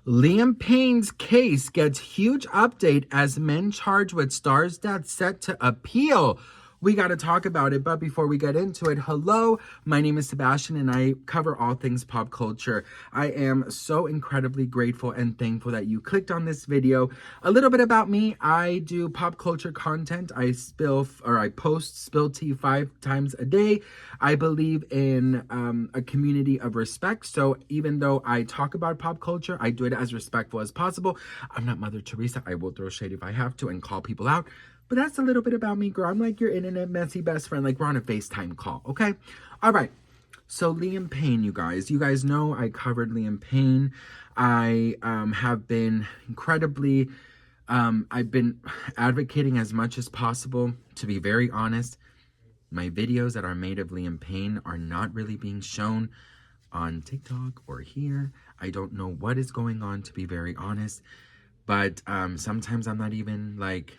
Liam Payne's case gets huge update as men charged with Star's death set to appeal. We got to talk about it, but before we get into it, hello, my name is Sebastian and I cover all things pop culture. I am so incredibly grateful and thankful that you clicked on this video. A little bit about me, I do pop culture content. I post spill tea 5 times a day. I believe in a community of respect, so even though I talk about pop culture, I do it as respectful as possible. I'm not Mother Teresa. I will throw shade if I have to and call people out. But that's a little bit about me, girl. I'm like your internet messy best friend. Like, we're on a FaceTime call, okay? All right. So, Liam Payne, you guys. You guys know I covered Liam Payne. I have been incredibly... I've been advocating as much as possible. To be very honest, my videos that are made of Liam Payne are not really being shown on TikTok or here. I don't know what is going on, to be very honest. But sometimes I'm not even, like...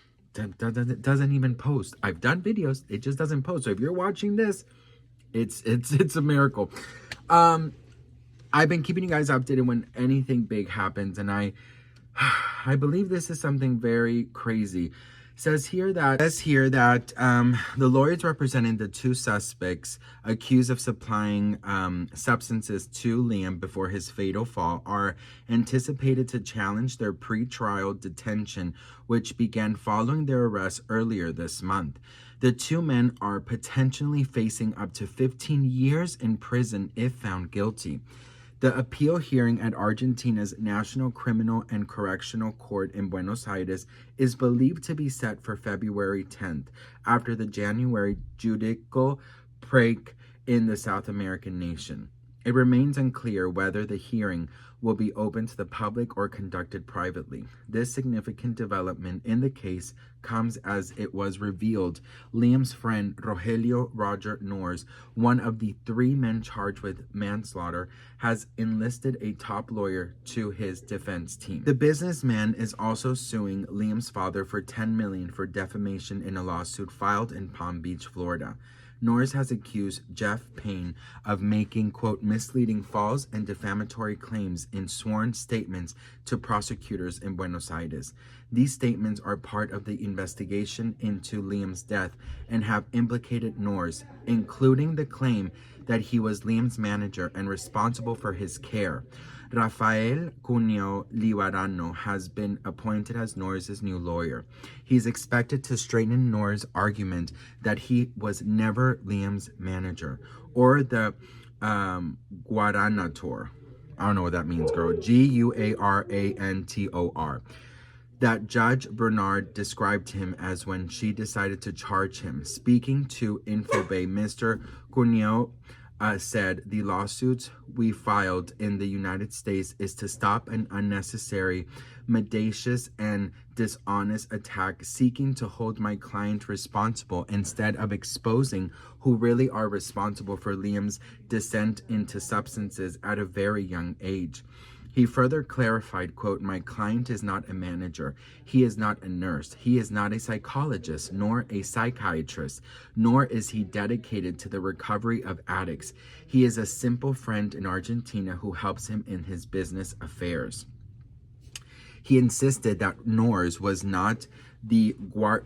doesn't even post. I've done videos, it just doesn't post. So if you're watching this, it's a miracle. I've been keeping you guys updated when anything big happens, and I believe this is something very crazy. It says here that the lawyers representing the 2 suspects accused of supplying substances to Liam before his fatal fall are anticipated to challenge their pre-trial detention, which began following their arrest earlier this month. The 2 men are potentially facing up to 15 years in prison if found guilty. The appeal hearing at Argentina's National Criminal and Correctional Court in Buenos Aires is believed to be set for February 10th, after the January judicial break in the South American nation. It remains unclear whether the hearing will be open to the public or conducted privately. This significant development in the case comes as it was revealed Liam's friend Rogelio Roger Nors, one of the 3 men charged with manslaughter, has enlisted a top lawyer to his defense team. The businessman is also suing Liam's father for $10 million for defamation in a lawsuit filed in Palm Beach, Florida. Nors has accused Jeff Payne of making, quote, misleading false and defamatory claims in sworn statements to prosecutors in Buenos Aires. These statements are part of the investigation into Liam's death and have implicated Nors, including the claim that he was Liam's manager and responsible for his care. Rafael Cuneo Libarano has been appointed as Nors' new lawyer. He's expected to straighten Nors' argument that he was never Liam's manager, or the Guaranator. I don't know what that means, girl. Guarantor. That Judge Bernard described him as when she decided to charge him. Speaking to Infobay, Mr. Cuneo said, the lawsuits we filed in the United States is to stop an unnecessary, mendacious, and dishonest attack seeking to hold my client responsible instead of exposing who really are responsible for Liam's descent into substances at a very young age. He further clarified, quote, my client is not a manager. He is not a nurse. He is not a psychologist, nor a psychiatrist, nor is he dedicated to the recovery of addicts. He is a simple friend in Argentina who helps him in his business affairs. He insisted that Nors was not the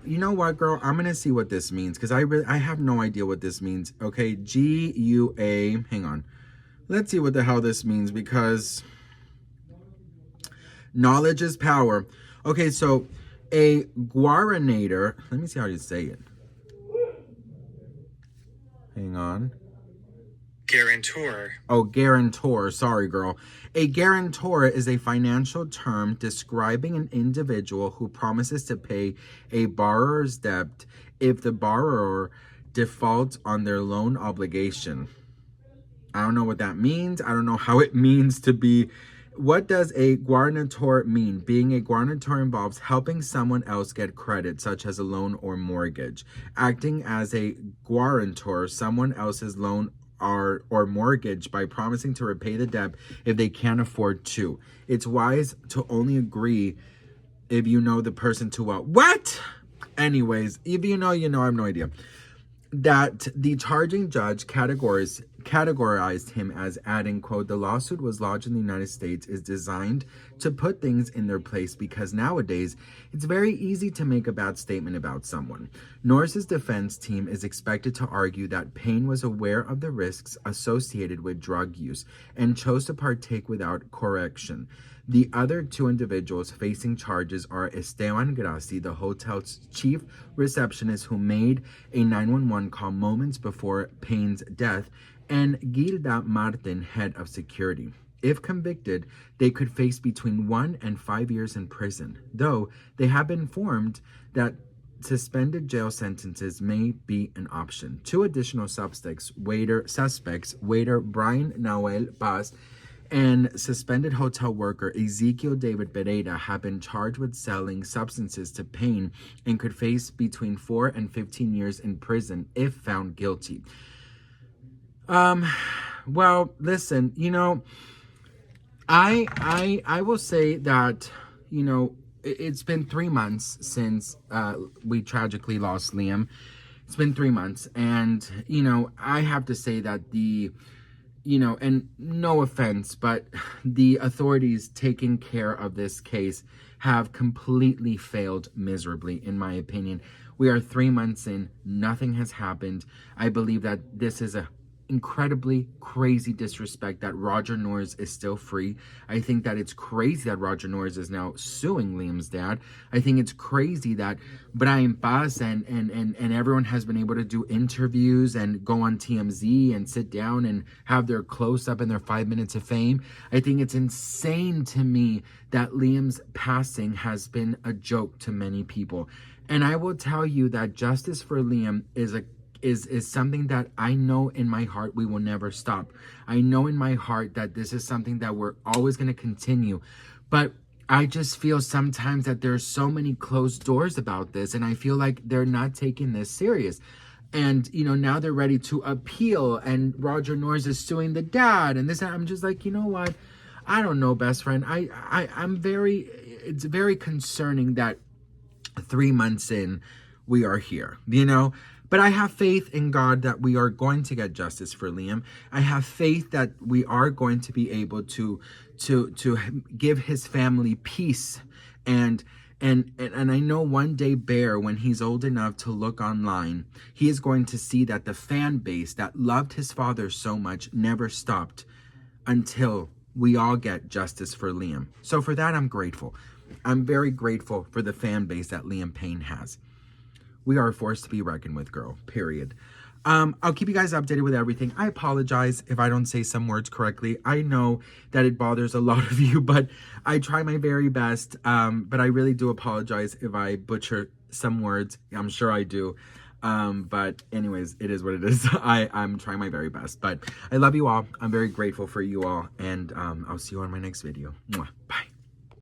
you know what, girl? I'm going to see what this means because I have no idea what this means. Okay, G-U-A, hang on. Let's see what the hell this means because... knowledge is power. Okay, so a guaranator, let me see how you say it. Hang on. Guarantor. Oh, guarantor. Sorry, girl. A guarantor is a financial term describing an individual who promises to pay a borrower's debt if the borrower defaults on their loan obligation. I don't know what that means. I don't know how it means to be... What does a guarantor mean? Being a guarantor involves helping someone else get credit, such as a loan or mortgage. Acting as a guarantor, someone else's loan or mortgage by promising to repay the debt if they can't afford to. It's wise to only agree if you know the person too well. What? Anyways, if you know, you know. I have no idea. That the charging judge categories categorized him as adding, quote, "The lawsuit was lodged in the United States is designed to put things in their place because nowadays it's very easy to make a bad statement about someone." Norris's defense team is expected to argue that Payne was aware of the risks associated with drug use and chose to partake without correction. The other two individuals facing charges are Esteban Grassi, the hotel's chief receptionist who made a 911 call moments before Payne's death, and Gilda Martin, head of security. If convicted, they could face between 1 and 5 years in prison, though they have been informed that suspended jail sentences may be an option. Two additional suspects, waiter Brian Noel Paz and suspended hotel worker Ezekiel David Pereira, have been charged with selling substances to Payne and could face between 4 and 15 years in prison if found guilty. Well, listen, I will say that, it's been 3 months since we tragically lost Liam. It's been 3 months, and I have to say that and no offense, but the authorities taking care of this case have completely failed miserably, in my opinion. We are 3 months in, nothing has happened. I believe that this is a incredibly crazy disrespect that Roger Norris is still free. I think that it's crazy that Roger Norris is now suing Liam's dad. I think it's crazy that Brian Paz and everyone has been able to do interviews and go on TMZ and sit down and have their close-up and their 5 minutes of fame. I think it's insane to me that Liam's passing has been a joke to many people. And I will tell you that justice for Liam is something that I know in my heart we will never stop. I know in my heart that this is something that we're always going to continue. But I just feel sometimes that there's so many closed doors about this, and I feel like they're not taking this serious. And, now they're ready to appeal, and Roger Norris is suing the dad, and this, and I'm just like, you know what? I don't know, best friend. It's very concerning that 3 months in, we are here, But I have faith in God that we are going to get justice for Liam. I have faith that we are going to be able to give his family peace. And I know one day Bear, when he's old enough to look online, he is going to see that the fan base that loved his father so much never stopped until we all get justice for Liam. So for that, I'm grateful. I'm very grateful for the fan base that Liam Payne has. We are a force to be reckoned with, girl, period. I'll keep you guys updated with everything. I apologize if I don't say some words correctly. I know that it bothers a lot of you, but I try my very best. But I really do apologize if I butcher some words. I'm sure I do. But anyways, it is what it is. I'm trying my very best. But I love you all. I'm very grateful for you all. And I'll see you on my next video. Mwah. Bye.